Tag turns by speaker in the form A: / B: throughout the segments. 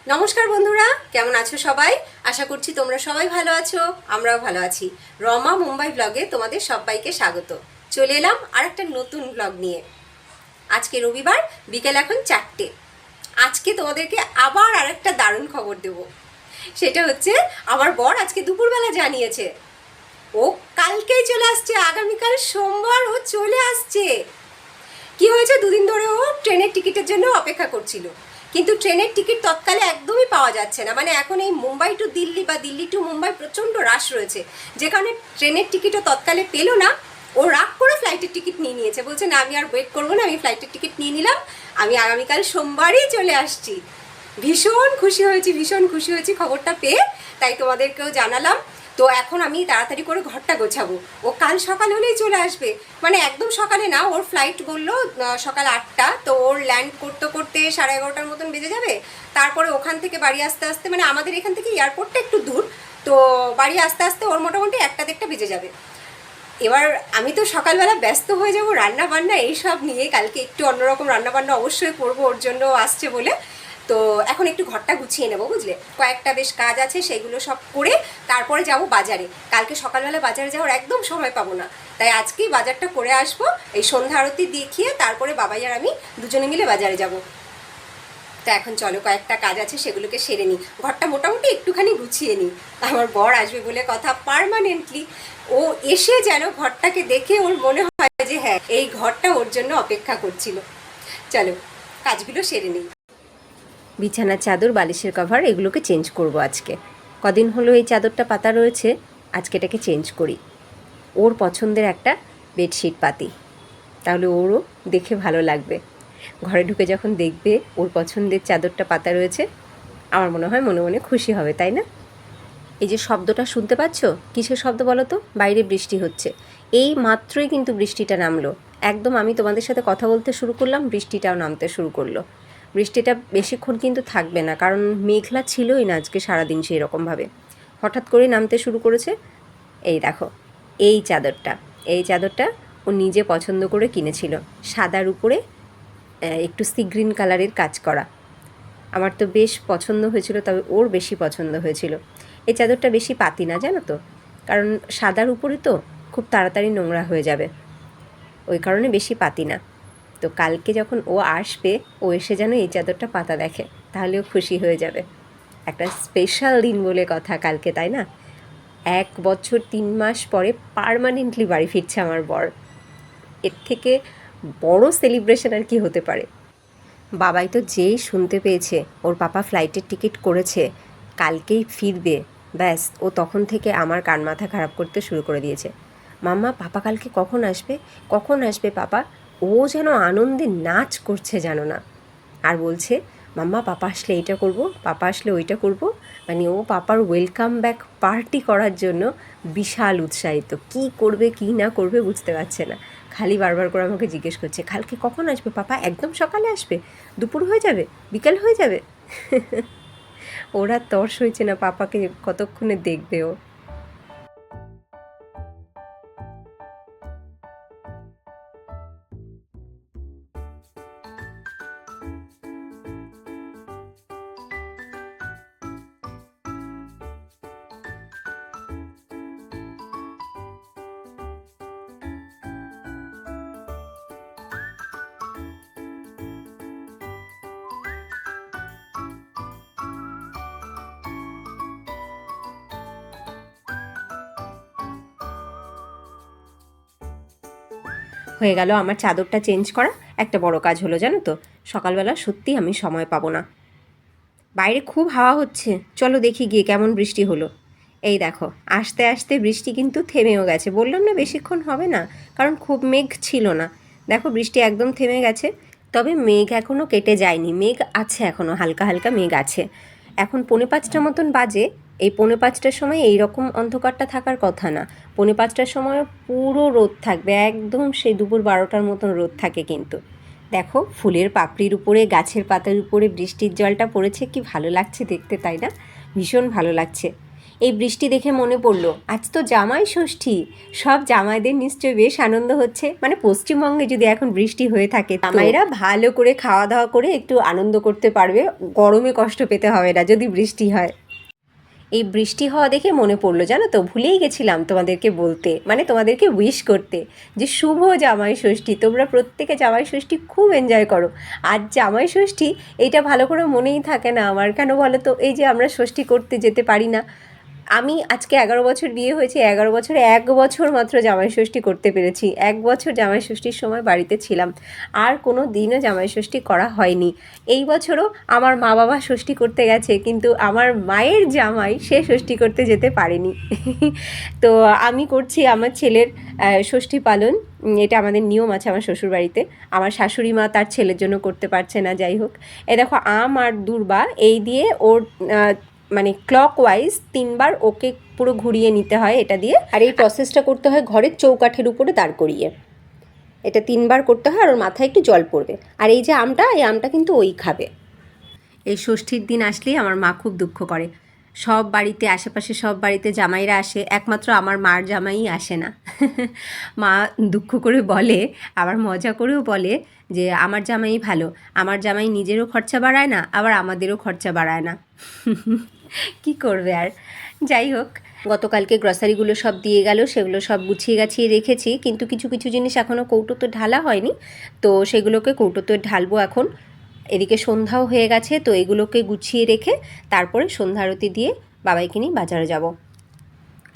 A: নমস্কার বন্ধুরা, কেমন আছো সবাই? আশা করছি তোমরা সবাই ভালো আছো, আমরাও ভালো আছি। রমা মুম্বাই ব্লগে তোমাদের সবাইকে স্বাগত। চলে এলাম আর একটা নতুন ব্লগ নিয়ে। আজকে রবিবার, বিকেল এখন 4টে। আজকে তোমাদেরকে আবার আরেকটা দারুণ খবর দেব। সেটা হচ্ছে, আমার বর আজকে দুপুরবেলা জানিয়েছে ও কালকেই চলে আসছে, আগামীকাল সোমবার ও চলে আসছে। কি হয়েছে, দুদিন ধরে ও ট্রেনের টিকিটের জন্য অপেক্ষা করছিল, কিন্তু ট্রেনের টিকিট তৎকালে একদমই পাওয়া যাচ্ছে না। মানে এখন এই মুম্বাই টু দিল্লি বা দিল্লি টু মুম্বাই প্রচণ্ড রাশ রয়েছে, যে কারণে ট্রেনের টিকিটও তৎকালে পেলো না। ও রাগ করে ফ্লাইটের টিকিট নিয়ে নিয়েছে, বলছে না আমি আর ওয়েট করবো না, আমি ফ্লাইটের টিকিট নিয়ে নিলাম, আমি আগামীকাল সোমবারই চলে আসছি। ভীষণ খুশি হয়েছি, ভীষণ খুশি হয়েছি খবরটা পেয়ে, তাই তোমাদেরকেও জানালাম। তো এখন আমি তাড়াতাড়ি করে ঘরটা গোছাবো। ও কাল সকাল হলেই চলে আসবে, মানে একদম সকালে না, ওর ফ্লাইট বললো সকাল 8টা, তো ওর ল্যান্ড করতে করতে 11:30টার মতন বেজে যাবে। তারপরে ওখান থেকে বাড়ি আসতে আসতে, মানে আমাদের এখান থেকে এয়ারপোর্টটা একটু দূর, তো বাড়ি আসতে আসতে ওর মোটামুটি 1টা-1:30 বেজে যাবে। এবার আমি তো সকালবেলা ব্যস্ত হয়ে যাব রান্না বান্না এইসব নিয়ে, কালকে একটু অন্যরকম রান্না বান্না অবশ্যই করবো, ওর জন্য আসছে বলে। তো এখন একটু ঘরটা গুছিয়ে নেবো, বুঝলে, কয়েকটা বেশ কাজ আছে, সেগুলো সব করে তারপরে যাব বাজারে। কালকে সকালবেলা বাজারে যাওয়ার একদম সময় পাবো না, তাই আজকেই বাজারটা করে আসবো। এই সন্ধ্যা আরতি দেখিয়ে তারপরে বাবাই আর আমি দুজনে মিলে বাজারে যাব। তো এখন চলো, কয়েকটা কাজ আছে সেগুলোকে সেরে নিই, ঘরটা মোটামুটি একটুখানি গুছিয়ে নিই। আমার বর আসবে বলে কথা, পার্মানেন্টলি ও এসে যেন ঘরটাকে দেখে ওর মনে হয় যে হ্যাঁ, এই ঘরটা ওর জন্য অপেক্ষা করছিল। চলো কাজগুলো সেরে নিই। বিছানার চাদর, বালিশের কভার এগুলোকে চেঞ্জ করব আজকে। কদিন হলো এই চাদরটা পাতা রয়েছে, আজকে এটাকে চেঞ্জ করি। ওর পছন্দের একটা বেডশিট পাতি, তাহলে ওরও দেখে ভালো লাগবে। ঘরে ঢুকে যখন দেখবে ওর পছন্দের চাদরটা পাতা রয়েছে, আমার মনে হয় মনে মনে খুশি হবে, তাই না? এই যে শব্দটা শুনতে পাচ্ছ, কিসের শব্দ বলো তো? বাইরে বৃষ্টি হচ্ছে। এই মাত্রই কিন্তু বৃষ্টিটা নামলো, একদম আমি তোমাদের সাথে কথা বলতে শুরু করলাম, বৃষ্টিটাও নামতে শুরু করলো। বৃষ্টিটা বেশিক্ষণ কিন্তু থাকবে না, কারণ মেঘলা ছিলই না আজকে সারাদিন সেই রকমভাবে, হঠাৎ করে নামতে শুরু করেছে। এই দেখো, এই চাদরটা, এই চাদরটা ও নিজে পছন্দ করে কিনেছিল, সাদার উপরে একটু সি গ্রিন কালারের কাজ করা। আমার তো বেশ পছন্দ হয়েছিল, তবে ওর বেশি পছন্দ হয়েছিল। এই চাদরটা বেশি পাতি না, জানো তো, কারণ সাদার উপরে তো খুব তাড়াতাড়ি নোংরা হয়ে যাবে, ওই কারণে বেশি পাতি না। তো কালকে যখন ও আসবে, ও এসে যেন এই চাদরটা পাতা দেখে, তাহলেও খুশি হয়ে যাবে। একটা স্পেশাল দিন বলে কথা কালকে, তাই না? 1 বছর 3 মাস পরে পার্মানেন্টলি বাড়ি ফিরছে আমার বর। এর থেকে বড় সেলিব্রেশন আর কি হতে পারে? বাবাই তো যেই শুনতে পেয়েছে ওর পাপা ফ্লাইটের টিকিট করেছে, কালকেই ফিরবে, ব্যাস ও তখন থেকে আমার কান মাথা খারাপ করতে শুরু করে দিয়েছে। মাম্মা, পাপা কালকে কখন আসবে, কখন আসবে পাপা? ও যেন আনন্দে নাচ করছে, জানো না। আর বলছে, মাম্মা পাপা আসলে এইটা করব, পাপা আসলে ওইটা করব। মানে ও পাপার ওয়েলকাম ব্যাক পার্টি করার জন্য বিশাল উৎসাহিত, কি করবে কি না করবে বুঝতে পারছে না। খালি বারবার করে আমাকে জিজ্ঞেস করছে, কালকে কখন আসবে পাপা? একদম সকালে আসবে? দুপুর হয়ে যাবে? বিকেল হয়ে যাবে? ওরা তর সইছে না পাপাকে কতক্ষণে দেখবে ও। হয়ে গেল আমার চাদরটা চেঞ্জ করা, একটা বড় কাজ হলো, জানো তো। সকালবেলা সত্যি আমি সময় পাবো না। বাইরে খুব হাওয়া হচ্ছে, চলো দেখি গিয়ে কেমন বৃষ্টি হলো। এই দেখো, আস্তে আস্তে বৃষ্টি কিন্তু থেমেও গেছে, বললাম না বেশিক্ষণ হবে না, কারণ খুব মেঘ ছিল না। দেখো বৃষ্টি একদম থেমে গেছে, তবে মেঘ এখনও কেটে যায়নি, মেঘ আছে এখনও, হালকা হালকা মেঘ আছে। এখন 4:45 মতন বাজে। এই 4:45টার সময় এই রকম অন্ধকারটা থাকার কথা না, 4:45টার সময় পুরো রোদ থাকবে, একদম সেই দুপুর 12টার মতন রোদ থাকে কিন্তু। দেখো ফুলের পাপড়ির উপরে, গাছের পাতার উপরে বৃষ্টির জলটা পড়েছে, কি ভালো লাগছে দেখতে, তাই না? ভীষণ ভালো লাগছে। এই বৃষ্টি দেখে মনে পড়লো আজ তো জামাই ষষ্ঠী, সব জামাইদের নিশ্চয়ই বেশ আনন্দ হচ্ছে। মানে পশ্চিমবঙ্গে যদি এখন বৃষ্টি হয়ে থাকে জামাইরা ভালো করে খাওয়া দাওয়া করে একটু আনন্দ করতে পারবে, গরমে কষ্ট পেতে হবে না যদি বৃষ্টি হয়। এই বৃষ্টি হওয়া দেখে মনে পড়লো, জানো তো ভুলেই গেছিলাম তোমাদেরকে বলতে, মানে তোমাদেরকে উইশ করতে যে শুভ জামাই ষষ্ঠী। তোমরা প্রত্যেকে জামাই ষষ্ঠী খুব এনজয় করো। আজ জামাই ষষ্ঠী এইটা ভালো করে মনেই থাকে না আমার, কেন বলো তো? এই যে আমরা ষষ্ঠী করতে যেতে পারি না। আমি আজকে 11 বছর বিয়ে হয়েছে, 11 বছরে 1 বছর মাত্র জামাই ষষ্ঠী করতে পেরেছি। 1 বছর জামাই ষষ্ঠীর সময় বাড়িতে ছিলাম, আর কোনো দিনও জামাই ষষ্ঠী করা হয়নি। এই বছরও আমার মা বাবা ষষ্ঠী করতে গেছে, কিন্তু আমার মায়ের জামাই সে ষষ্ঠী করতে যেতে পারেনি। তো আমি করছি আমার ছেলের ষষ্ঠী পালন। এটা আমাদের নিয়ম আছে আমার শ্বশুরবাড়িতে। আমার শাশুড়ি মা তার ছেলের জন্য করতে পারছে না, যাই হোক। এ দেখো আম আর দূর্বা এই দিয়ে ওর মানে ক্লকওয়াইজ 3 বার ওকে পুরো ঘুরিয়ে নিতে হয় এটা দিয়ে। আর এই প্রসেসটা করতে হয় ঘরের চৌকাঠের উপরে দাঁড় করিয়ে। এটা 3 বার করতে হয়, আর ওর মাথায় একটু জল পড়বে। আর এই যে আমটা, এই আমটা কিন্তু ওই খাবে। এই ষষ্ঠীর দিন আসলেই আমার মা খুব দুঃখ করে। সব বাড়িতে, আশেপাশে সব বাড়িতে জামাইরা আসে, একমাত্র আমার মার জামাই আসে না। মা দুঃখ করে বলে, আবার মজা করেও বলে যে আমার জামাই ভালো, আমার জামাই নিজেরও খরচা বাড়ায় না, আবার আমাদেরও খরচা বাড়ায় না। কি করবে আর, যাই হোক। গতকালকে গ্রসারিগুলো সব দিয়ে গেল, সেগুলো সব গুছিয়ে গাছিয়ে রেখেছি, কিন্তু কিছু কিছু জিনিস এখনও কৌটোতে ঢালা হয়নি, তো সেগুলোকে কৌটোতে ঢালবো এখন। এদিকে সন্ধ্যাও হয়ে গেছে, তো এগুলোকে গুছিয়ে রেখে তারপরে সন্ধ্যা আরতি দিয়ে বাবাইকে নিয়ে বাজারে যাব।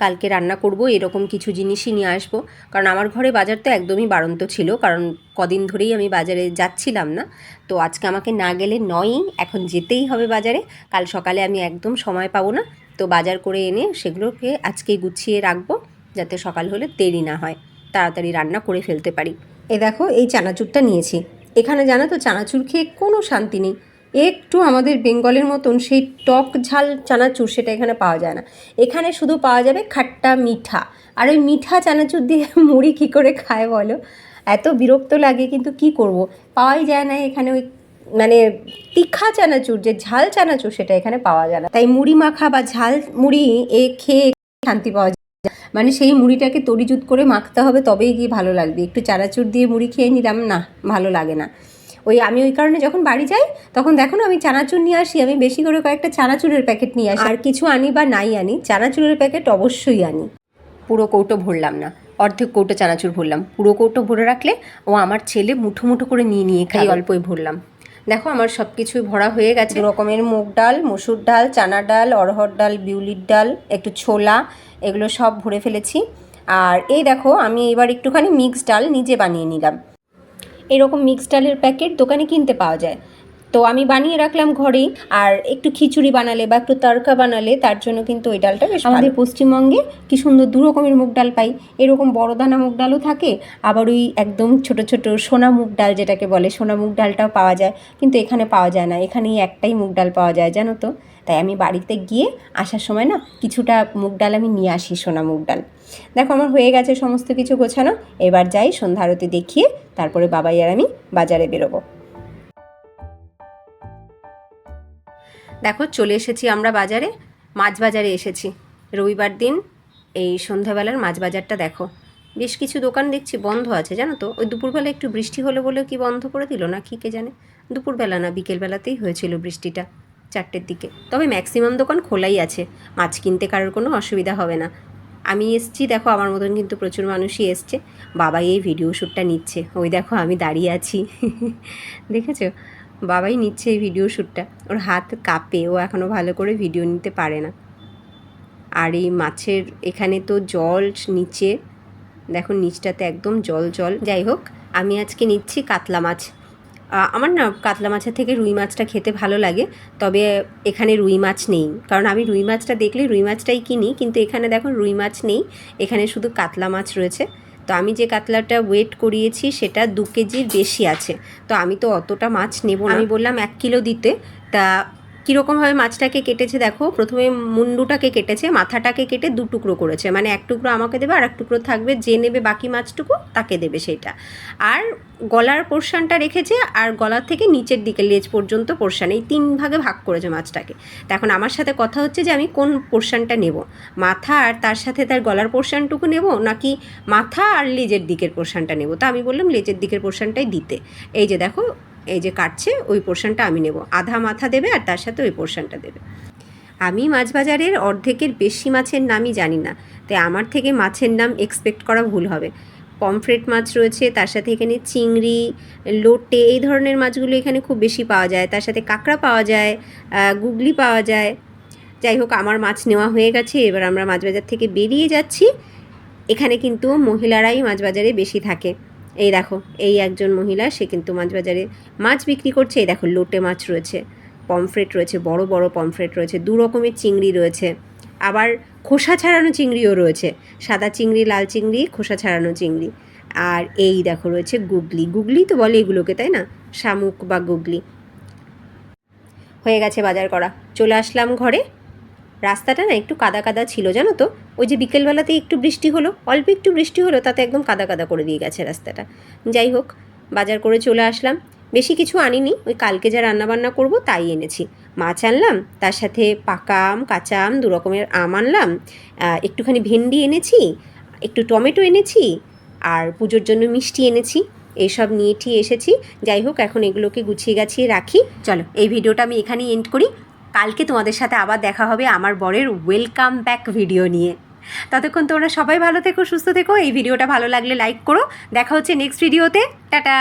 A: কালকে রান্না করব এরকম কিছু জিনিসই নিয়ে আসবো, কারণ আমার ঘরে বাজার তো একদমই বাড়ন্ত ছিল, কারণ কদিন ধরেই আমি বাজারে যাচ্ছিলাম না। তো আজকে আমাকে না গেলে নয়ই, এখন যেতেই হবে বাজারে। কাল সকালে আমি একদম সময় পাবো না, তো বাজার করে এনে সেগুলোকে আজকেই গুছিয়ে রাখবো, যাতে সকাল হলে দেরি না হয়, তাড়াতাড়ি রান্না করে ফেলতে পারি। এ দেখো এই চানাচুরটা নিয়েছি। এখানে জানো তো চানাচুর খেয়ে কোনো শান্তি নেই। একটু আমাদের বেঙ্গলের মতন সেই টক ঝাল চানাচুর সেটা এখানে পাওয়া যায় না। এখানে শুধু পাওয়া যাবে খাট্টা মিঠা, আর ওই মিঠা চানাচুর দিয়ে মুড়ি কী করে খায় বলো? এত বিরক্ত লাগে, কিন্তু কি করব, পাওয়াই যায় না এখানে। ওই মানে তিখা চানাচুর, যে ঝাল চানাচুর, সেটা এখানে পাওয়া যায় না। তাই মুড়ি মাখা বা ঝাল মুড়ি খেয়ে শান্তি পাওয়া যায়। মানে সেই মুড়িটাকে তড়িজুত করে মাখতে হবে, তবেই গিয়ে ভালো লাগবে। একটু চানাচুর দিয়ে মুড়ি খেয়ে নিলাম, না ভালো লাগে না। আমি ওই কারণে যখন বাড়ি যাই তখন দেখো না, আমি চানাচুর নিয়ে আসি। আমি বেশি করে কয়েকটা চানাচুরের প্যাকেট নিয়ে আসি, আর কিছু আনি বা নাই আনি, চানাচুরের প্যাকেট অবশ্যই আনি। পুরো কৌটো ভরলাম না, অর্ধেক কৌটো চানাচুর ভরলাম। পুরো কৌটো ভরে রাখলে ও আমার ছেলে মুঠো মুঠো করে নিয়ে খাই, অল্পই ভরলাম। দেখো আমার সব কিছুই ভরা হয়ে গেছে। 2 রকমের মুগ ডাল, মসুর ডাল, চানা ডাল, অড়হর ডাল, বিউলির ডাল, একটু ছোলা, এগুলো সব ভরে ফেলেছি। আর এই দেখো আমি এবার একটুখানি মিক্সড ডাল নিজে বানিয়ে নিলাম। এরকম মিক্সড ডালের প্যাকেট দোকানে কিনতে পাওয়া যায়, তো আমি বানিয়ে রাখলাম ঘরেই। আর একটু খিচুড়ি বানালে বা একটু তড়কা বানালে তার জন্য কিন্তু ওই ডালটা বেশ। আমাদের পশ্চিমবঙ্গে কি সুন্দর 2 রকমের মুগ ডাল পাই। এরকম বড় দানা মুগ ডালও থাকে, আবার ওই একদম ছোট ছোট সোনা মুগ ডাল যেটাকে বলে, সোনা মুগ ডালটাও পাওয়া যায়, কিন্তু এখানে পাওয়া যায় না। এখানেই একটাই মুগ ডাল পাওয়া যায়, জানো তো। তাই আমি বাড়িতে গিয়ে আসার সময় না কিছুটা মুগ ডাল আমি নিয়ে আসি, সোনা মুগ ডাল। দেখো আমার হয়ে গেছে সমস্ত কিছু গোছানো। এবার যাই সন্ধ্যা আরতি দেখিয়ে তারপরে বাবাই আর আমি বাজারে বেরোবো। দেখো চলে এসেছি আমরা বাজারে, মাছ বাজারে এসেছি। রবিবার দিন এই সন্ধ্যাবেলার মাছ বাজারটা দেখো, বেশ কিছু দোকান দেখছি বন্ধ আছে, জানো তো। ওই দুপুরবেলা একটু বৃষ্টি হলো বলে কি বন্ধ করে দিল না কি কে জানে। দুপুরবেলা না, বিকেলবেলাতেই হয়েছিল বৃষ্টিটা, 4টের দিকে। তবে ম্যাক্সিমাম দোকান খোলাই আছে, মাছ কিনতে কারোর কোনো অসুবিধা হবে না। আমি এসছি, দেখো আমার মতন কিন্তু প্রচুর মানুষই এসছে। বাবাই এই ভিডিও শ্যুটটা নিচ্ছে, ওই দেখো আমি দাঁড়িয়ে আছি। দেখেছো, বাবাই নিচ্ছে এই ভিডিও শ্যুটটা। ওর হাত কাঁপে, ও এখনও ভালো করে ভিডিও নিতে পারে না। আর এই মাছের এখানে তো জল নিচে, দেখো নিচটাতে একদম জল জল। যাই হোক, আমি আজকে নিচ্ছি কাতলা মাছ। আমার না কাতলা মাছের থেকে রুই মাছটা খেতে ভালো লাগে, তবে এখানে রুই মাছ নেই। কারণ আমি রুই মাছটা দেখলে রুই মাছটাই কিনি, কিন্তু এখানে দেখো রুই মাছ নেই, এখানে শুধু কাতলা মাছ রয়েছে। তো আমি যে কাতলাটা ওয়েট করিয়েছি সেটা 2 কেজির বেশি আছে, তো আমি তো অতটা মাছ নেব না। আমি বললাম 1 কিলো দিতে, তা কীরকমভাবে মাছটাকে কেটেছে দেখো, প্রথমে মুন্ডুটাকে কেটেছে, মাথাটাকে কেটে 2 টুকরো করেছে, মানে 1 টুকরো আমাকে দেবে আর 1 টুকরো থাকবে, যে নেবে বাকি মাছটুকু তাকে দেবে সেটা। আর গলার পোর্শনটা রেখেছে, আর গলার থেকে নিচের দিকে লেজ পর্যন্ত পোর্শন, এই 3 ভাগে ভাগ করেছে মাছটাকে। তো এখন আমার সাথে কথা হচ্ছে যে আমি কোন পোর্শনটা নেব, মাথা আর তার সাথে তার গলার পোর্শনটুকু নেব, নাকি মাথা আর লেজের দিকের পোর্শনটা নেব। তো আমি বললাম লেজের দিকের পোর্শনটাই দিতে। এই যে দেখো, এই যে কাটছে ওই পোর্শনটা আমি নেব, আধা মাথা দেবে আর তার সাথে ওই পোর্শনটা দেবে। আমি মাছ বাজারের অর্ধেকের বেশি মাছের নামই জানি না, তাই আমার থেকে মাছের নাম এক্সপেক্ট করা ভুল হবে। পমফ্রেট মাছ রয়েছে, তার সাথে এখানে চিংড়ি, লোটে, এই ধরনের মাছগুলো এখানে খুব বেশি পাওয়া যায়, তার সাথে কাঁকড়া পাওয়া যায়, গুগলি পাওয়া যায়। যাই হোক, আমার মাছ নেওয়া হয়ে গেছে, এবার আমরা মাছ বাজার থেকে বেরিয়ে যাচ্ছি। এখানে কিন্তু মহিলারাই মাছ বাজারে বেশি থাকে। এই দেখো, এই একজন মহিলা, সে কিন্তু মাছ বাজারে মাছ বিক্রি করছে। এই দেখো, লোটে মাছ রয়েছে, পমফ্রেট রয়েছে, বড় বড় পমফ্রেট রয়েছে, 2 রকমের চিংড়ি রয়েছে, আবার খোসা ছাড়ানো চিংড়িও রয়েছে, সাদা চিংড়ি, লাল চিংড়ি, খোসা ছাড়ানো চিংড়ি। আর এই দেখো রয়েছে গুগলি, গুগলি তো বলে এগুলোকে, তাই না, শামুক বা গুগলি। হয়ে গেছে বাজার করা, চলে আসলাম ঘরে। রাস্তাটা না একটু কাদা কাদা ছিল জানো তো, ওই যে বিকেলবেলাতেই একটু বৃষ্টি হলো, অল্প একটু বৃষ্টি হলো, তাতে একদম কাদা কাদা করে দিয়ে গেছে রাস্তাটা। যাই হোক, বাজার করে চলে আসলাম। বেশি কিছু আনিনি, ওই কালকে যা রান্নাবান্না করব তাই এনেছি। মাছ আনলাম, তার সাথে পাকা আম, কাঁচা আম, 2 রকমের আম আনলাম, একটুখানি ভেন্ডি এনেছি, একটু টমেটো এনেছি, আর পুজোর জন্য মিষ্টি এনেছি। এইসব নিয়ে ঠিয়ে এসেছি। যাই হোক, এখন এগুলোকে গুছিয়ে গাছিয়ে রাখি। চলো, এই ভিডিওটা আমি এখানেই এন্ড করি। কালকে তোমাদের সাথে আবার দেখা হবে আমার বরের ওয়েলকাম ব্যাক ভিডিও নিয়ে। ততক্ষণ তোমরা সবাই ভালো থেকো, সুস্থ থেকো। এই ভিডিওটা ভালো লাগলে লাইক করো। দেখা হচ্ছে নেক্সট ভিডিওতে। টাটা।